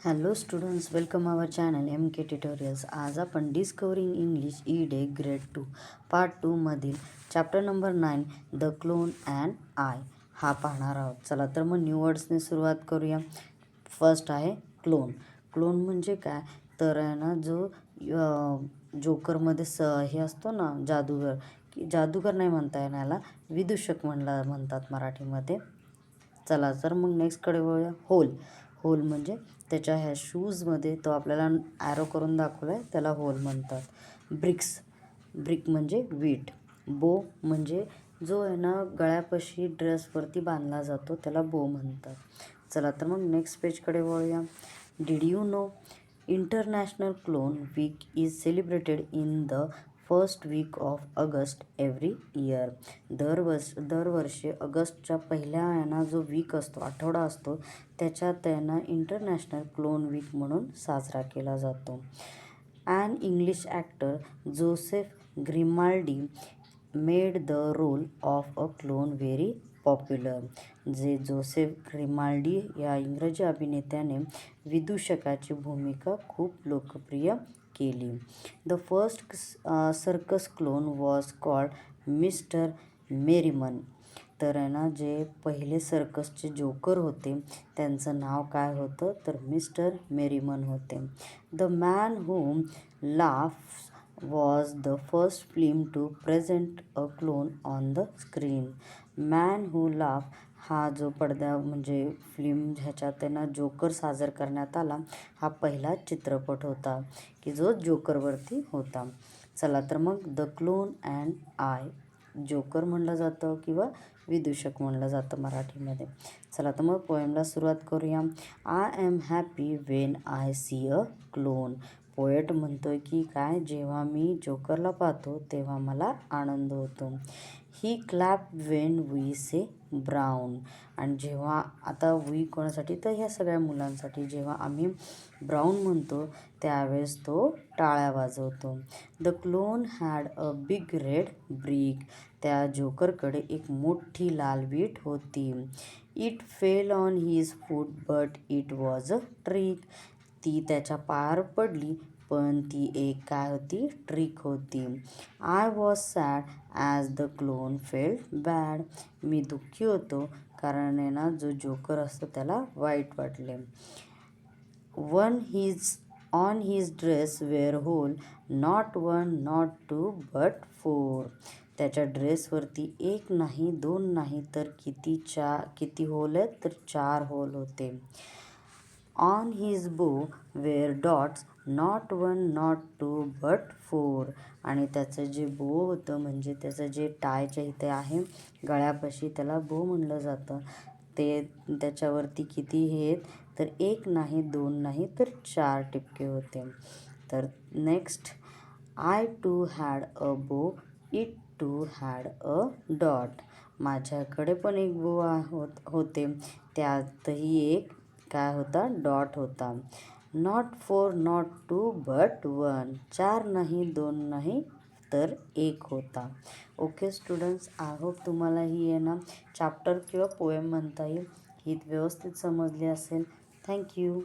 Hello students, welcome आवर channel MK tutorials. आज आपण discovering English E-day grade 2 part 2 मधील chapter number 9 the clone and I हा पाहणार आहोत. चला तर मग न्यू वर्ड्सने सुरुवात करूया. फर्स्ट आहे क्लोन. क्लोन म्हणजे काय तर आहे ना, जो जोकरमध्ये हे असतो ना जादूगर, जादूगर नाही म्हणता येणार याला, विदूषक म्हणतात मराठीमध्ये. चला तर मग नेक्स्टकडे वळूया. होल. होल म्हणजे त्याच्या ह्या शूजमध्ये तो आपल्याला ॲरो करून दाखवला आहे, त्याला होल म्हणतात. ब्रिक्स. ब्रिक म्हणजे वीट. बो म्हणजे जो आहे ना गळ्यापाशी ड्रेसवरती बांधला जातो, त्याला बो म्हणतात. चला तर मग नेक्स्ट पेजकडे वळूया. Did you know international clown week is celebrated in the first week of August every year. दरवर्षी ऑगस्टच्या पहिल्या आहे जो वीक असतो, आठवडा असतो, त्याच्यात त्यांना इंटरनॅशनल क्लोन वीक म्हणून साजरा केला जातो. An English actor Joseph Grimaldi made the role of a clown very popular. जे जोसेफ ग्रिमाल्डी या इंग्रजी अभिनेत्याने विदूषकाची भूमिका खूप लोकप्रिय केली. The first circus clown was called mister Merryman. तर आहे ना, जे पहिले सर्कसचे जोकर होते त्यांचं नाव काय होतं तर मिस्टर मेरीमन होते. The man whom laughs was the first film to present a clown on the screen. Man who laugh हा जो पडद्या म्हणजे फिल्म ह्याच्यात त्यांना जोकर सादर करण्यात आला, हा पहिला चित्रपट होता की जो जोकरवरती होता. चला तर मग the clone and I, joker म्हणलं जातं किंवा विदूषक म्हणलं जातं मराठीमध्ये. चला तर मग पोएमला सुरुवात करूया. I am happy when I see a clown. Poet म्हणतोय की काय, जेव्हा मी जोकरला पाहतो तेव्हा मला आनंद होतो. ही clap when we say brown. आणि जेव्हा आता वी कोणासाठी तर ह्या सगळ्या मुलांसाठी, जेव्हा आम्ही ब्राऊन म्हणतो त्यावेळेस तो टाळ्या वाजवतो. The clone had a big red brick. त्या जोकरकडे एक मोठी लाल वीट होती. It fell on his foot but it was a trick. ती त्याच्या पायावर पडली पण ती एक काय होती, ट्रिक होती. I was sad as the clone felt bad. मी दुःखी होतो कारण आहे ना, जो जोकर असतो त्याला वाईट वाटले. On his dress were hole, not one not two but 4. त्याच्या ड्रेसवरती एक नाही दोन नाही तर किती होल आहेत तर 4 होल होते. On his bow were dots, not one not two but 4. आणि त्याचं जे बो होतं म्हणजे त्याचं जे टायच्या इथे आहे गळ्यापाशी, त्याला बो म्हणलं जातं. ते त्याच्यावरती किती हे आहेत तर एक नाही दोन नाही तर 4 टिपके होते. तर next, I too had a bow, it too had a dot. माझ्याकडे पण एक बो होते, त्यातही एक काय होता, डॉट होता. Not 4 not 2 but 1. 4 नाही 2 नाही तर 1 होता. ओके स्टुडंट्स, आय होप तुम्हाला ही आहे ना चॅप्टर किंवा पोएम म्हणता येईल ही व्यवस्थित समजली असेल. थँक्यू.